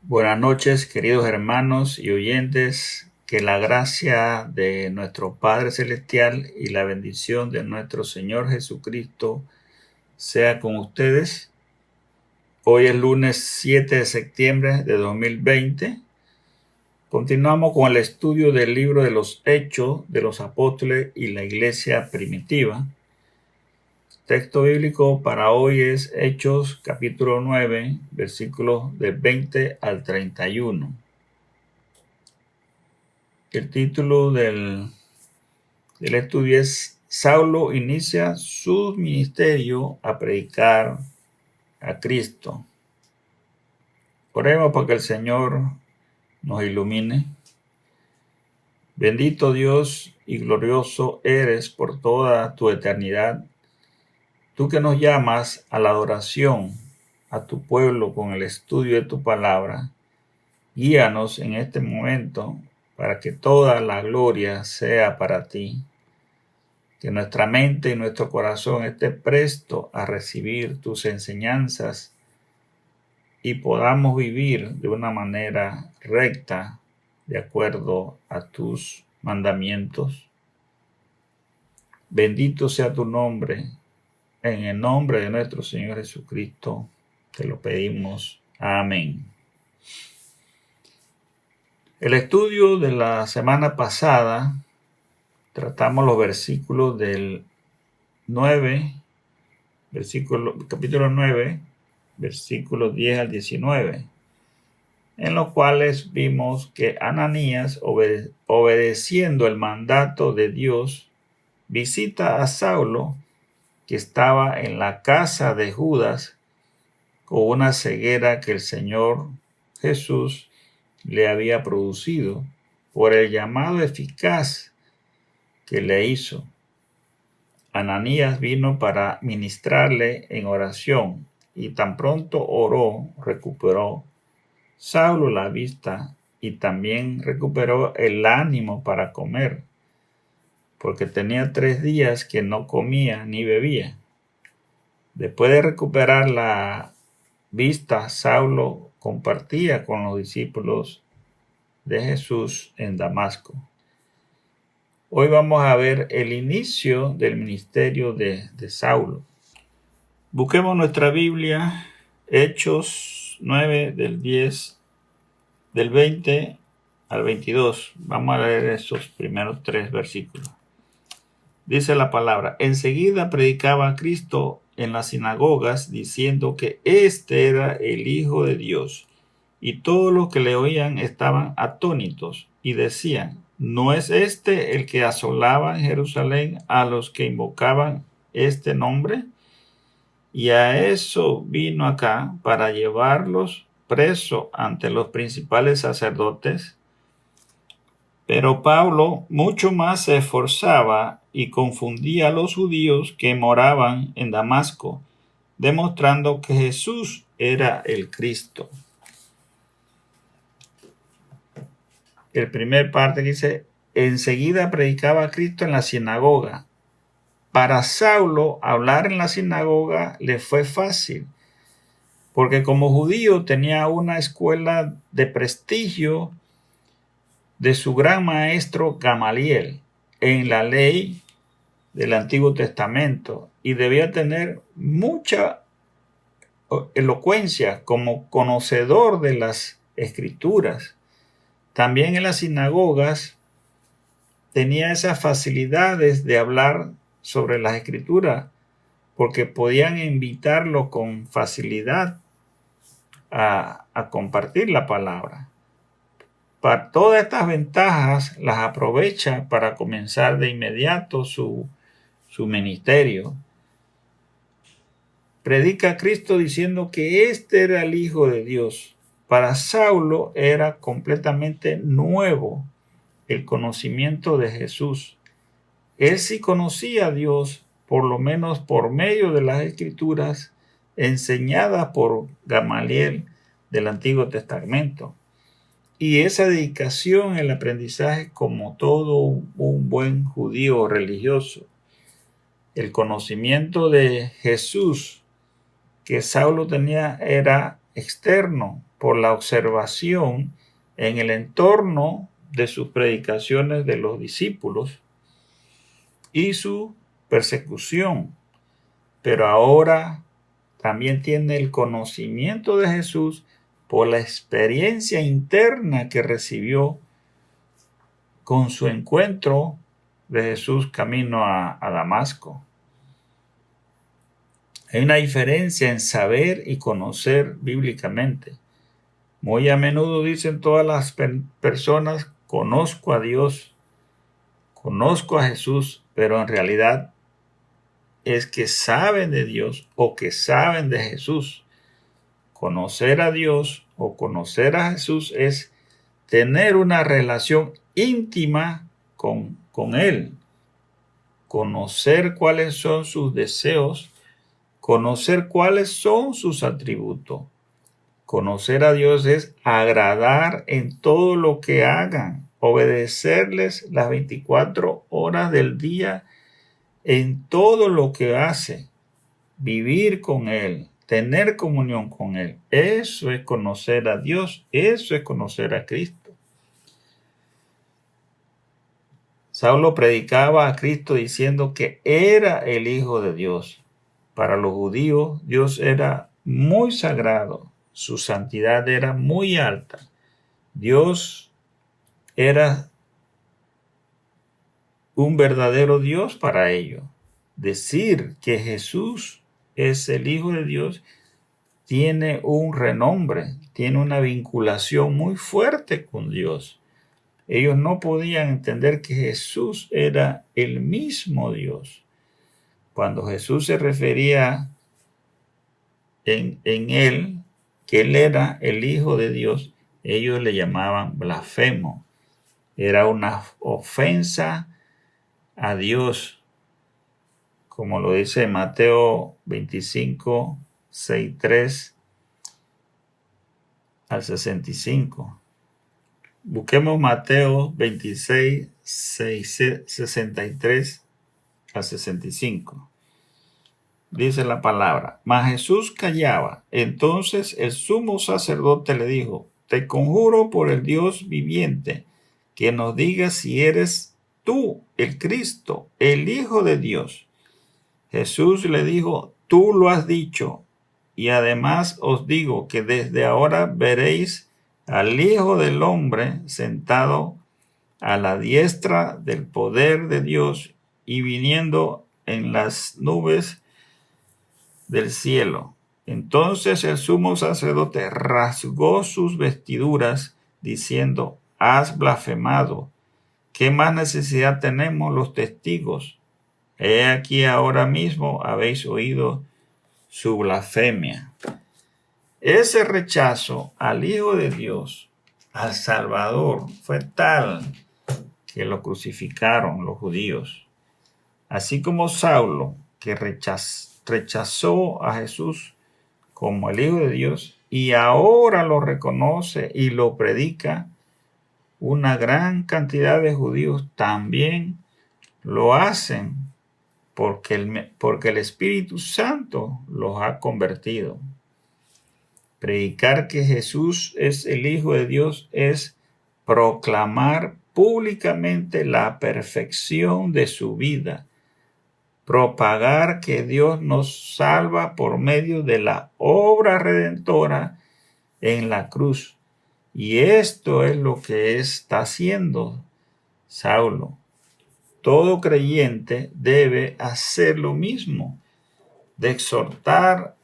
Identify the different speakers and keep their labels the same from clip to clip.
Speaker 1: Buenas noches, queridos hermanos y oyentes. Que la gracia de nuestro Padre Celestial y la bendición de nuestro Señor Jesucristo sea con ustedes. Hoy es lunes 7 de septiembre de 2020. Continuamos con el estudio del libro de los Hechos de los Apóstoles y la Iglesia Primitiva. Texto bíblico para hoy es Hechos capítulo 9, versículos de 20 al 31. El título del estudio es Saulo inicia su ministerio a predicar a Cristo. Oremos para que el Señor nos ilumine. Bendito Dios y glorioso eres por toda tu eternidad. Tú que nos llamas a la adoración a tu pueblo con el estudio de tu palabra, guíanos en este momento para que toda la gloria sea para ti. Que nuestra mente y nuestro corazón esté presto a recibir tus enseñanzas y podamos vivir de una manera recta de acuerdo a tus mandamientos. Bendito sea tu nombre. En el nombre de nuestro Señor Jesucristo te lo pedimos. Amén. El estudio de la semana pasada tratamos los versículos del 9, capítulo 9, versículos 10 al 19, en los cuales vimos que Ananías, obedeciendo el mandato de Dios, visita a Saulo, que estaba en la casa de Judas con una ceguera que el Señor Jesús le había producido por el llamado eficaz que le hizo. Ananías vino para ministrarle en oración, y tan pronto oró, recuperó Saulo la vista y también recuperó el ánimo para comer, porque tenía 3 días que no comía ni bebía. Después de recuperar la vista, Saulo compartía con los discípulos de Jesús en Damasco. Hoy vamos a ver el inicio del ministerio de Saulo. Busquemos nuestra Biblia, Hechos 9 del 20 al 22. Vamos a leer esos primeros 3 versículos. Dice la palabra: enseguida predicaba a Cristo en las sinagogas, diciendo que éste era el Hijo de Dios. Y todos los que le oían estaban atónitos y decían: ¿no es este el que asolaba en Jerusalén a los que invocaban este nombre? Y a eso vino acá, para llevarlos preso ante los principales sacerdotes. Pero Pablo mucho más se esforzaba y confundía a los judíos que moraban en Damasco, demostrando que Jesús era el Cristo. El primer parte dice: enseguida predicaba a Cristo en la sinagoga. Para Saulo, hablar en la sinagoga le fue fácil, porque como judío tenía una escuela de prestigio de su gran maestro Gamaliel en la ley del Antiguo Testamento, y debía tener mucha elocuencia como conocedor de las Escrituras. También en las sinagogas tenía esas facilidades de hablar sobre las Escrituras, porque podían invitarlo con facilidad a compartir la palabra. Para todas estas ventajas las aprovecha para comenzar de inmediato su ministerio. Predica a Cristo diciendo que este era el Hijo de Dios. Para Saulo era completamente nuevo el conocimiento de Jesús. Él sí conocía a Dios, por lo menos por medio de las Escrituras enseñadas por Gamaliel del Antiguo Testamento. Y esa dedicación al aprendizaje, como todo un buen judío religioso. El conocimiento de Jesús que Saulo tenía era externo, por la observación en el entorno de sus predicaciones de los discípulos y su persecución, pero ahora también tiene el conocimiento de Jesús por la experiencia interna que recibió con su encuentro de Jesús camino a Damasco. Hay una diferencia en saber y conocer bíblicamente. Muy a menudo dicen todas las personas, conozco a Dios, conozco a Jesús, pero en realidad es que saben de Dios o que saben de Jesús. Conocer a Dios o conocer a Jesús es tener una relación íntima con Él, conocer cuáles son sus deseos, conocer cuáles son sus atributos. Conocer a Dios es agradar en todo lo que hagan, obedecerles las 24 horas del día en todo lo que hace, vivir con Él, tener comunión con Él. Eso es conocer a Dios, eso es conocer a Cristo. Saulo predicaba a Cristo diciendo que era el Hijo de Dios. Para los judíos, Dios era muy sagrado, su santidad era muy alta. Dios era un verdadero Dios para ellos. Decir que Jesús es el Hijo de Dios tiene un renombre, tiene una vinculación muy fuerte con Dios. Ellos no podían entender que Jesús era el mismo Dios. Cuando Jesús se refería en él, que él era el Hijo de Dios, ellos le llamaban blasfemo. Era una ofensa a Dios, como lo dice Mateo 25, 63 al 65. Busquemos Mateo 26, 63 al 65. Dice la palabra: mas Jesús callaba. Entonces el sumo sacerdote le dijo: te conjuro por el Dios viviente, que nos digas si eres tú el Cristo, el Hijo de Dios. Jesús le dijo: tú lo has dicho, y además os digo que desde ahora veréis al Hijo del Hombre sentado a la diestra del poder de Dios y viniendo en las nubes del cielo. Entonces el sumo sacerdote rasgó sus vestiduras, diciendo: has blasfemado. ¿Qué más necesidad tenemos los testigos? He aquí ahora mismo habéis oído su blasfemia. Ese rechazo al Hijo de Dios, al Salvador, fue tal que lo crucificaron los judíos. Así como Saulo, que rechazó a Jesús como el Hijo de Dios y ahora lo reconoce y lo predica, una gran cantidad de judíos también lo hacen porque el Espíritu Santo los ha convertido. Predicar que Jesús es el Hijo de Dios es proclamar públicamente la perfección de su vida, propagar que Dios nos salva por medio de la obra redentora en la cruz. Y esto es lo que está haciendo Saulo. Todo creyente debe hacer lo mismo, de exhortar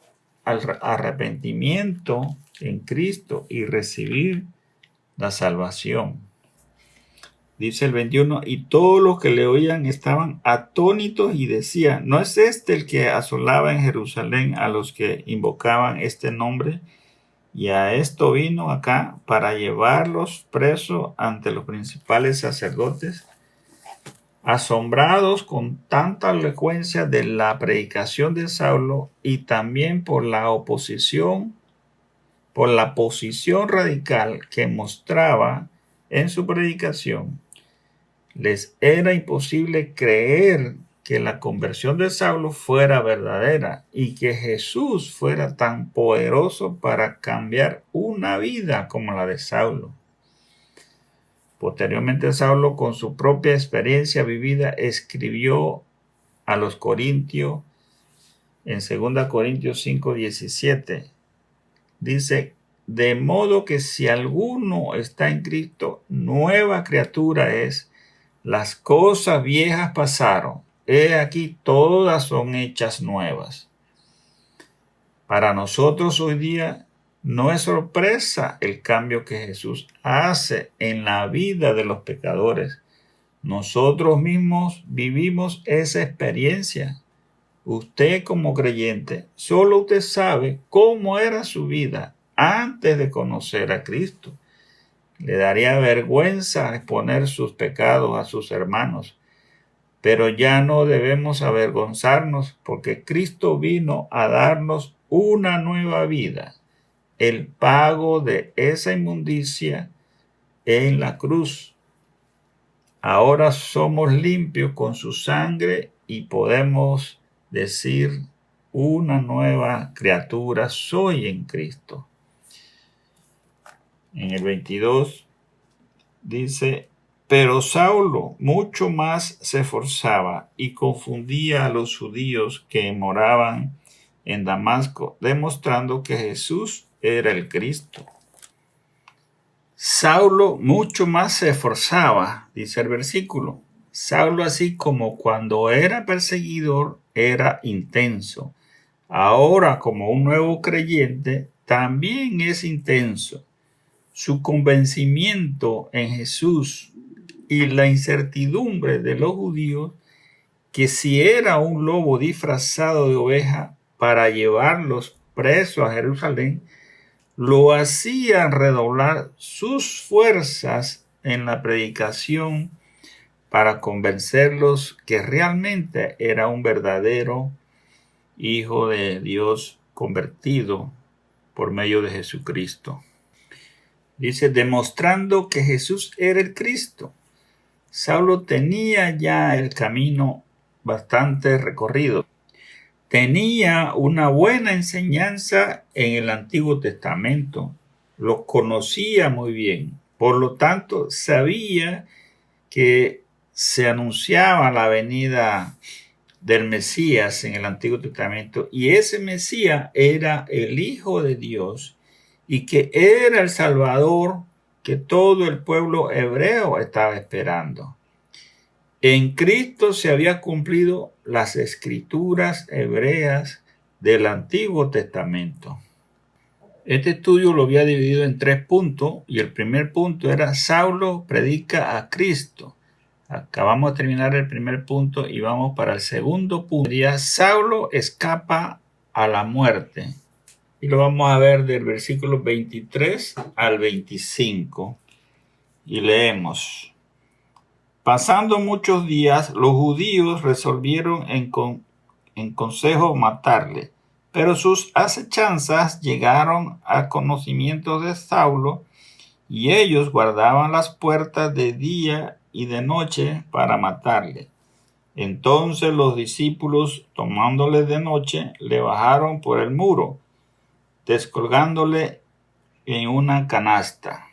Speaker 1: al arrepentimiento en Cristo y recibir la salvación. Dice el 21, y todos los que le oían estaban atónitos y decían: ¿no es este el que asolaba en Jerusalén a los que invocaban este nombre? Y a esto vino acá para llevarlos presos ante los principales sacerdotes. Asombrados con tanta elocuencia de la predicación de Saulo y también por la posición radical que mostraba en su predicación, les era imposible creer que la conversión de Saulo fuera verdadera y que Jesús fuera tan poderoso para cambiar una vida como la de Saulo. Posteriormente, Saulo, con su propia experiencia vivida, escribió a los Corintios en 2 Corintios 5:17. Dice: de modo que si alguno está en Cristo, nueva criatura es. Las cosas viejas pasaron. He aquí, todas son hechas nuevas. Para nosotros hoy día no es sorpresa el cambio que Jesús hace en la vida de los pecadores. Nosotros mismos vivimos esa experiencia. Usted como creyente, solo usted sabe cómo era su vida antes de conocer a Cristo. Le daría vergüenza exponer sus pecados a sus hermanos, pero ya no debemos avergonzarnos porque Cristo vino a darnos una nueva vida, el pago de esa inmundicia en la cruz. Ahora somos limpios con su sangre y podemos decir: una nueva criatura soy en Cristo. En el 22 dice: pero Saulo mucho más se esforzaba y confundía a los judíos que moraban en Damasco, demostrando que Jesús era el Cristo. Saulo mucho más se esforzaba, dice el versículo. Saulo, así como cuando era perseguidor, era intenso. Ahora, como un nuevo creyente, también es intenso. Su convencimiento en Jesús y la incertidumbre de los judíos, que si era un lobo disfrazado de oveja para llevarlos presos a Jerusalén, lo hacían redoblar sus fuerzas en la predicación para convencerlos que realmente era un verdadero Hijo de Dios convertido por medio de Jesucristo. Dice: demostrando que Jesús era el Cristo. Saulo tenía ya el camino bastante recorrido. Tenía una buena enseñanza en el Antiguo Testamento. Lo conocía muy bien. Por lo tanto, sabía que se anunciaba la venida del Mesías en el Antiguo Testamento, y ese Mesías era el Hijo de Dios y que era el Salvador que todo el pueblo hebreo estaba esperando. En Cristo se había cumplido las escrituras hebreas del Antiguo Testamento. Este estudio lo había dividido en 3 puntos, y el primer punto era: Saulo predica a Cristo. Acabamos de terminar el primer punto y vamos para el segundo punto. Sería: Saulo escapa a la muerte. Y lo vamos a ver del versículo 23 al 25. Y leemos: pasando muchos días, los judíos resolvieron en consejo matarle, pero sus acechanzas llegaron a conocimiento de Saulo, y ellos guardaban las puertas de día y de noche para matarle. Entonces los discípulos, tomándole de noche, le bajaron por el muro, descolgándole en una canasta.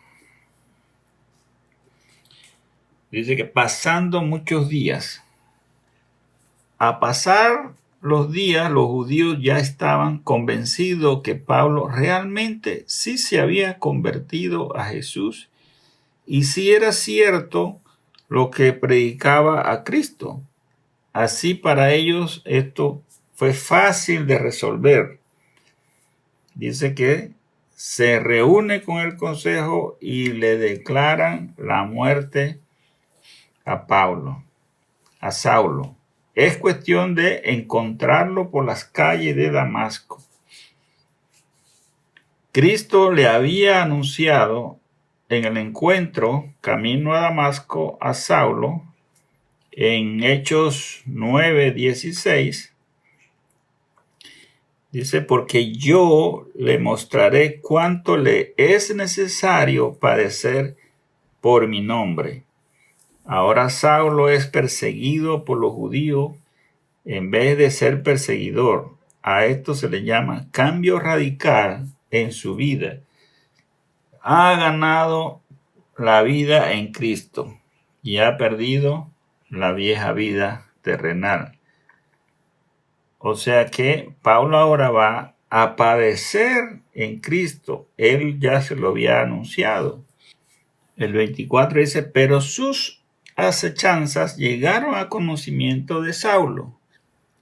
Speaker 1: Dice que pasando muchos días. A pasar los días, los judíos ya estaban convencidos que Pablo realmente sí se había convertido a Jesús y sí era cierto lo que predicaba a Cristo. Así, para ellos esto fue fácil de resolver. Dice que se reúne con el consejo y le declaran la muerte a Saulo. Es cuestión de encontrarlo por las calles de Damasco. Cristo le había anunciado en el encuentro camino a Damasco a Saulo en Hechos 9:16. Dice: porque yo le mostraré cuánto le es necesario padecer por mi nombre. Ahora Saulo es perseguido por los judíos en vez de ser perseguidor. A esto se le llama cambio radical en su vida. Ha ganado la vida en Cristo y ha perdido la vieja vida terrenal. O sea que Pablo ahora va a padecer en Cristo. Él ya se lo había anunciado. El 24 dice, pero sus acechanzas llegaron a conocimiento de Saulo.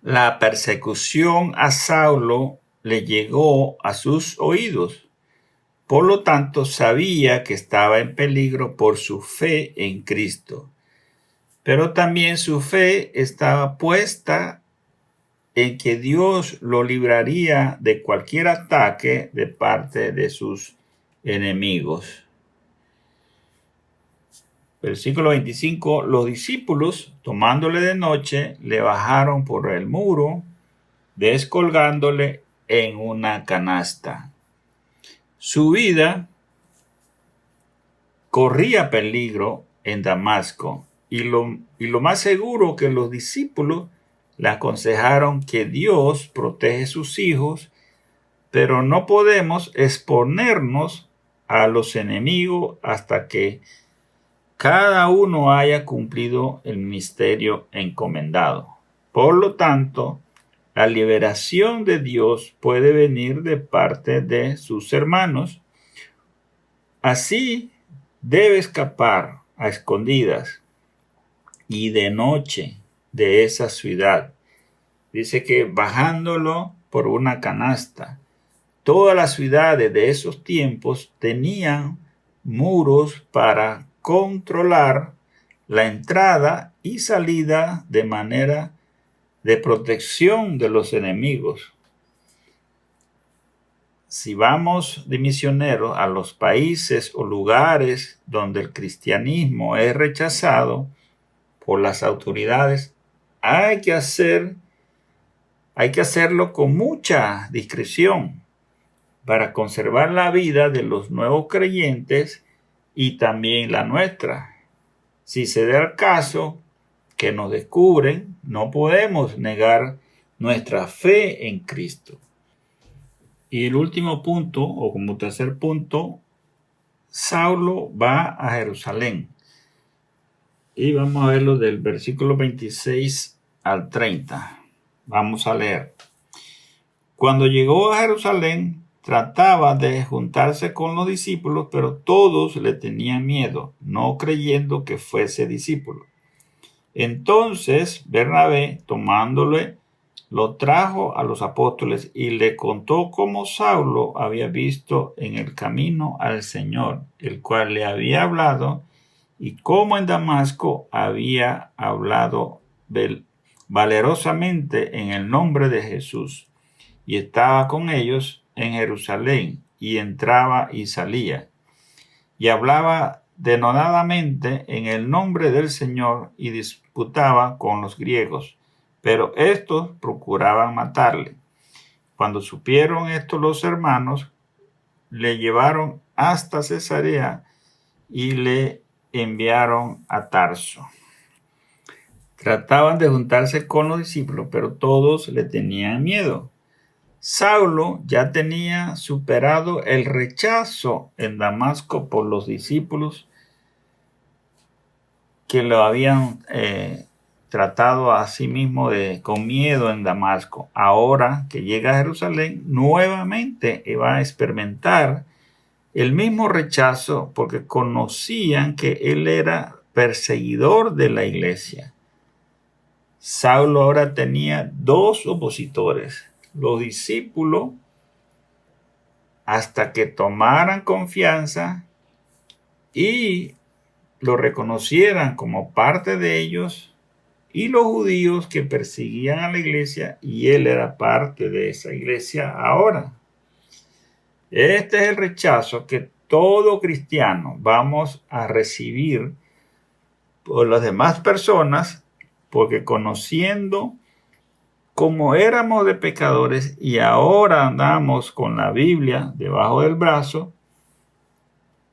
Speaker 1: La persecución a Saulo le llegó a sus oídos. Por lo tanto, sabía que estaba en peligro por su fe en Cristo. Pero también su fe estaba puesta en que Dios lo libraría de cualquier ataque de parte de sus enemigos. Versículo 25, los discípulos, tomándole de noche, le bajaron por el muro, descolgándole en una canasta. Su vida corría peligro en Damasco y lo más seguro que los discípulos le aconsejaron que Dios protege sus hijos, pero no podemos exponernos a los enemigos hasta que cada uno haya cumplido el ministerio encomendado. Por lo tanto, la liberación de Dios puede venir de parte de sus hermanos. Así debe escapar a escondidas y de noche de esa ciudad. Dice que bajándolo por una canasta. Todas las ciudades de esos tiempos tenían muros para controlar la entrada y salida de manera de protección de los enemigos. Si vamos de misioneros a los países o lugares donde el cristianismo es rechazado por las autoridades, hay que hacerlo con mucha discreción para conservar la vida de los nuevos creyentes y también la nuestra. Si se da el caso que nos descubren, no podemos negar nuestra fe en Cristo. Y el último punto, o como tercer punto, Saulo va a Jerusalén. Y vamos a verlo del versículo 26 al 30. Vamos a leer. Cuando llegó a Jerusalén, trataba de juntarse con los discípulos, pero todos le tenían miedo, no creyendo que fuese discípulo. Entonces Bernabé, tomándole, lo trajo a los apóstoles y le contó cómo Saulo había visto en el camino al Señor, el cual le había hablado, y cómo en Damasco había hablado valerosamente en el nombre de Jesús, y estaba con ellos en Jerusalén, y entraba y salía, y hablaba denodadamente en el nombre del Señor, y disputaba con los griegos, pero estos procuraban matarle. Cuando supieron esto los hermanos, le llevaron hasta Cesarea y le enviaron a Tarso. Trataban de juntarse con los discípulos, pero todos le tenían miedo. Saulo ya tenía superado el rechazo en Damasco por los discípulos que lo habían tratado a sí mismo con miedo en Damasco. Ahora que llega a Jerusalén, nuevamente va a experimentar el mismo rechazo porque conocían que él era perseguidor de la iglesia. Saulo ahora tenía dos opositores, los discípulos, hasta que tomaran confianza y lo reconocieran como parte de ellos, y los judíos que perseguían a la iglesia, y él era parte de esa iglesia ahora. Este es el rechazo que todo cristiano vamos a recibir por las demás personas, porque conociendo cómo éramos de pecadores y ahora andamos con la Biblia debajo del brazo,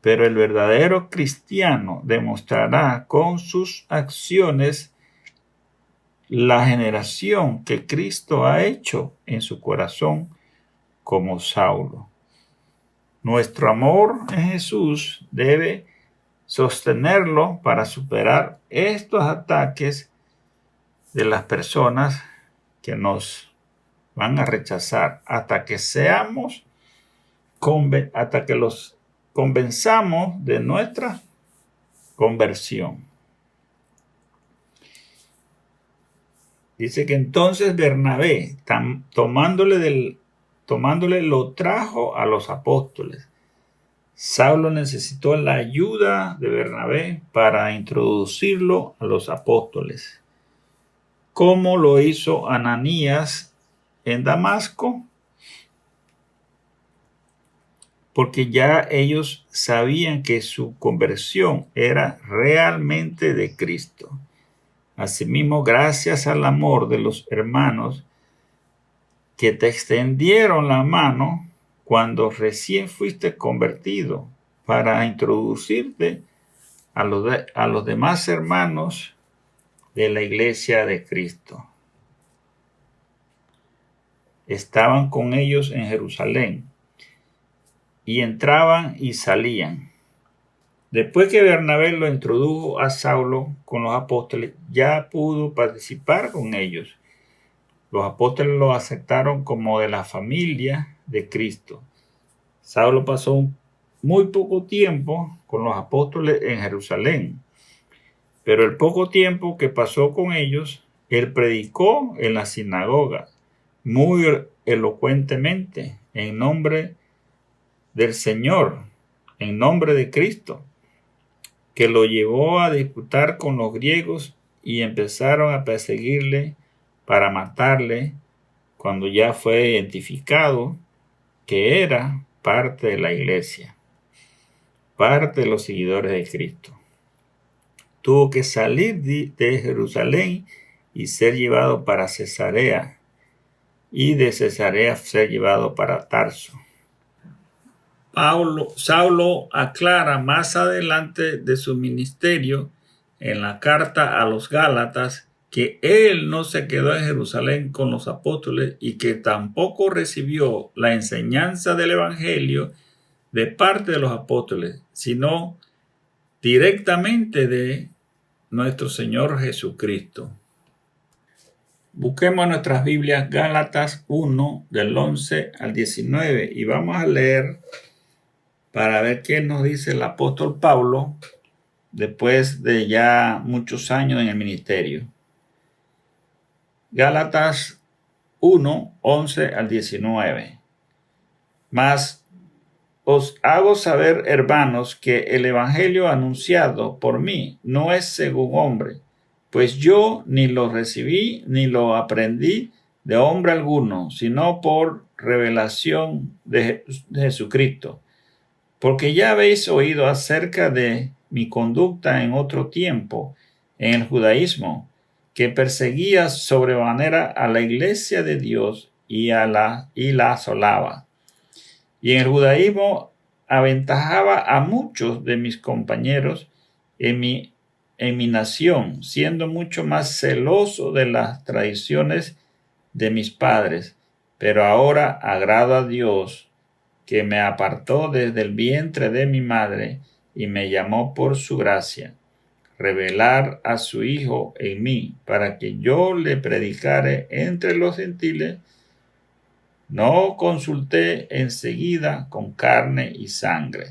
Speaker 1: pero el verdadero cristiano demostrará con sus acciones la generación que Cristo ha hecho en su corazón como Saulo. Nuestro amor en Jesús debe sostenerlo para superar estos ataques de las personas que nos van a rechazar hasta que los convenzamos de nuestra conversión. Dice que entonces Bernabé, tomándole lo trajo a los apóstoles. Saulo necesitó la ayuda de Bernabé para introducirlo a los apóstoles, como lo hizo Ananías en Damasco, porque ya ellos sabían que su conversión era realmente de Cristo. Asimismo, gracias al amor de los hermanos que te extendieron la mano cuando recién fuiste convertido, para introducirte a los demás hermanos de la iglesia de Cristo. Estaban con ellos en Jerusalén y entraban y salían. Después que Bernabé lo introdujo a Saulo con los apóstoles, ya pudo participar con ellos. Los apóstoles lo aceptaron como de la familia de Cristo. Saulo pasó muy poco tiempo con los apóstoles en Jerusalén, pero el poco tiempo que pasó con ellos, él predicó en la sinagoga muy elocuentemente en nombre del Señor, en nombre de Cristo, que lo llevó a disputar con los griegos y empezaron a perseguirle para matarle cuando ya fue identificado que era parte de la iglesia, parte de los seguidores de Cristo. Tuvo que salir de Jerusalén y ser llevado para Cesarea, y de Cesarea ser llevado para Tarso. Saulo aclara más adelante de su ministerio en la carta a los Gálatas que él no se quedó en Jerusalén con los apóstoles y que tampoco recibió la enseñanza del Evangelio de parte de los apóstoles, sino directamente de nuestro Señor Jesucristo. Busquemos nuestras Biblias, Gálatas 1, del 11 al 19, y vamos a leer para ver qué nos dice el apóstol Pablo después de ya muchos años en el ministerio. Gálatas 1, 11 al 19. Mas os hago saber, hermanos, que el evangelio anunciado por mí no es según hombre, pues yo ni lo recibí ni lo aprendí de hombre alguno, sino por revelación de Jesucristo. Porque ya habéis oído acerca de mi conducta en otro tiempo, en el judaísmo, que perseguía sobremanera a la iglesia de Dios y la asolaba. Y en el judaísmo aventajaba a muchos de mis compañeros en mi nación, siendo mucho más celoso de las tradiciones de mis padres. Pero ahora agrado a Dios, que me apartó desde el vientre de mi madre y me llamó por su gracia, revelar a su Hijo en mí, para que yo le predicare entre los gentiles. No consulté enseguida con carne y sangre,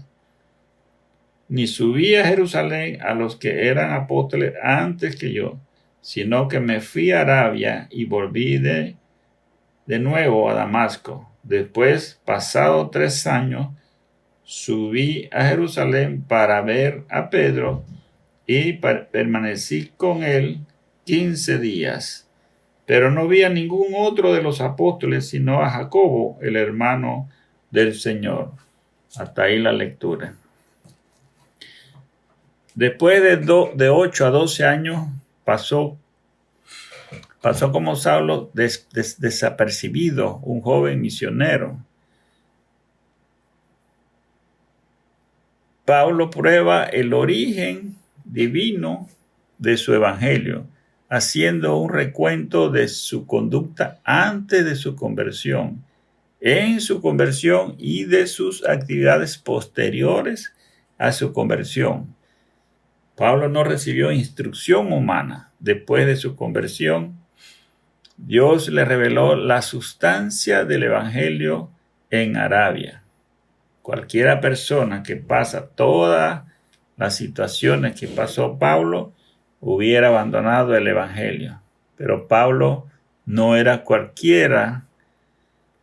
Speaker 1: ni subí a Jerusalén a los que eran apóstoles antes que yo, sino que me fui a Arabia y volví de nuevo a Damasco. Después, pasado 3 años, subí a Jerusalén para ver a Pedro y permanecí con él 15 días. Pero no vi a ningún otro de los apóstoles, sino a Jacobo, el hermano del Señor. Hasta ahí la lectura. Después de 8 a 12 años, pasó como Saulo desapercibido, un joven misionero. Pablo prueba el origen divino de su evangelio, haciendo un recuento de su conducta antes de su conversión, en su conversión y de sus actividades posteriores a su conversión. Pablo no recibió instrucción humana. Después de su conversión, Dios le reveló la sustancia del Evangelio en Arabia. Cualquiera persona que pasa todas las situaciones que pasó Pablo hubiera abandonado el Evangelio. Pero Pablo no era cualquiera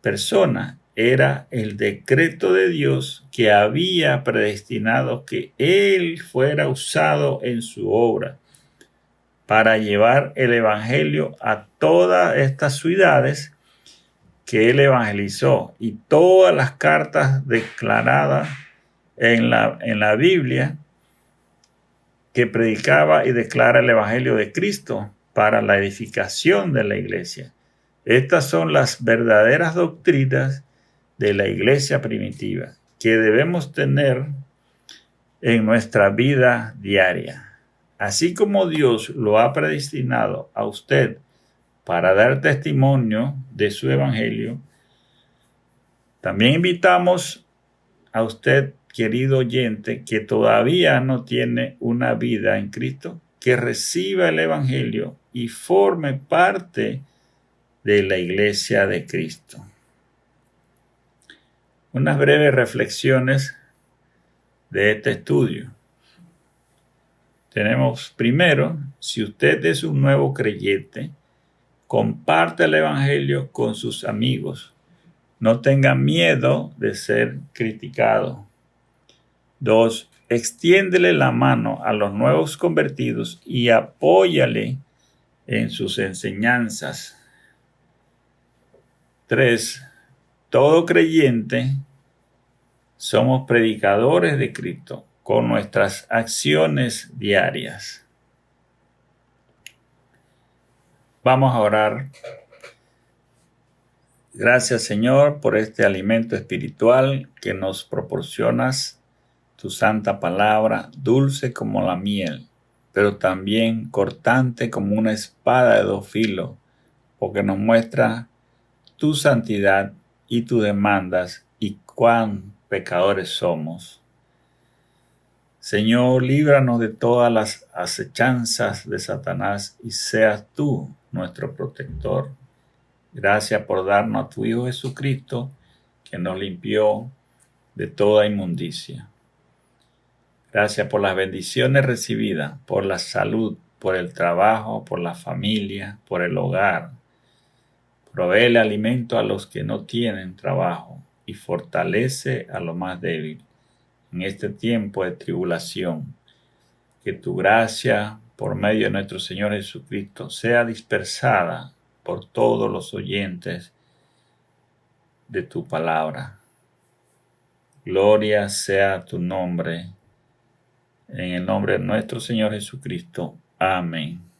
Speaker 1: persona, era el decreto de Dios que había predestinado que él fuera usado en su obra para llevar el Evangelio a todas estas ciudades que él evangelizó, y todas las cartas declaradas en la Biblia que predicaba y declara el Evangelio de Cristo para la edificación de la iglesia. Estas son las verdaderas doctrinas de la iglesia primitiva que debemos tener en nuestra vida diaria. Así como Dios lo ha predestinado a usted para dar testimonio de su evangelio, también invitamos a usted, querido oyente, que todavía no tiene una vida en Cristo, que reciba el evangelio y forme parte de la iglesia de Cristo. Unas breves reflexiones de este estudio. Tenemos primero, si usted es un nuevo creyente, comparte el evangelio con sus amigos. No tenga miedo de ser criticado. 2. Extiéndele la mano a los nuevos convertidos y apóyale en sus enseñanzas. 3. Todo creyente somos predicadores de Cristo con nuestras acciones diarias. Vamos a orar. Gracias, Señor, por este alimento espiritual que nos proporcionas, tu santa palabra, dulce como la miel, pero también cortante como una espada de dos filos, porque nos muestra tu santidad y tus demandas y cuán pecadores somos. Señor, líbranos de todas las acechanzas de Satanás y seas tú nuestro protector. Gracias por darnos a tu Hijo Jesucristo, que nos limpió de toda inmundicia. Gracias por las bendiciones recibidas, por la salud, por el trabajo, por la familia, por el hogar. Provee alimento a los que no tienen trabajo y fortalece a los más débiles en este tiempo de tribulación. Que tu gracia, por medio de nuestro Señor Jesucristo, sea dispersada por todos los oyentes de tu palabra. Gloria sea tu nombre. En el nombre de nuestro Señor Jesucristo. Amén.